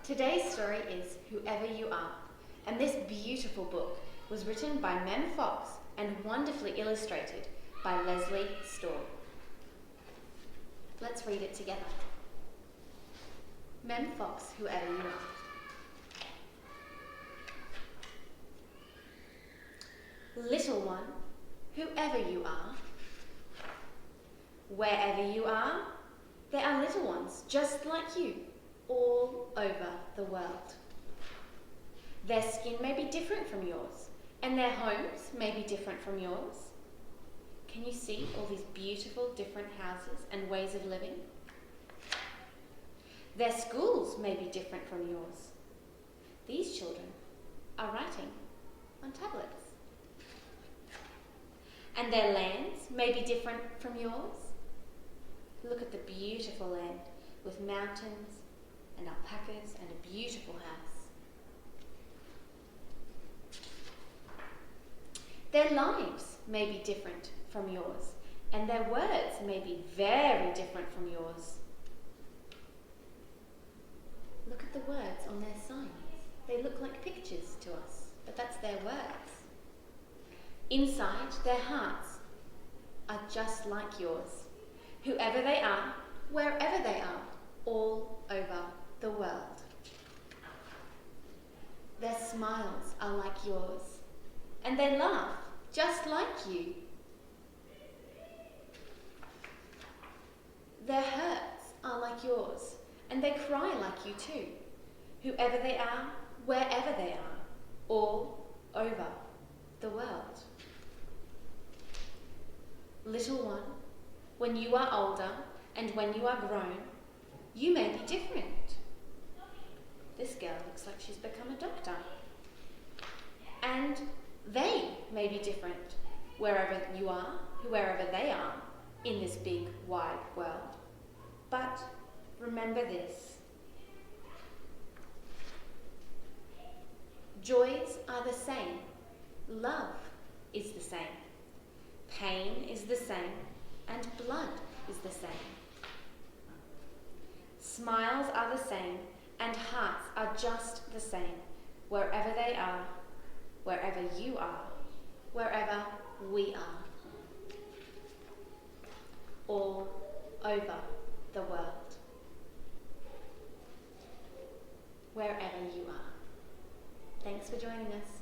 Today's story is Whoever You Are, and this beautiful book was written by Mem Fox and wonderfully illustrated by Liesl. Let's read it together. Mem Fox, Whoever You Are. Little one, whoever you are, wherever you are, there are little ones just like you all over the world. Their skin may be different from yours, and their homes may be different from yours. Can you see all these beautiful different houses and ways of living? Their schools may be different from yours. These children are writing on tablets. And their lands may be different from yours. Look at the beautiful land with mountains and alpacas and a beautiful house. Their lives may be different from yours, and their words may be very different from yours. Look at the words on their signs. They look like pictures to us, but that's their words. Inside, their hearts are just like yours. Whoever they are, wherever they are, all over the world. Their smiles are like yours, and they laugh just like you. Their hurts are like yours, and they cry like you too. Whoever they are, wherever they are, all over the world. Little one, when you are older and when you are grown, you may be different. This girl looks like she's become a doctor. And they may be different wherever you are, wherever they are in this big, wide world. But remember this. Joys are the same. Love is the same. Pain is the same, and blood is the same. Smiles are the same, and hearts are just the same, wherever they are, wherever you are, wherever we are. All over the world. Wherever you are. Thanks for joining us.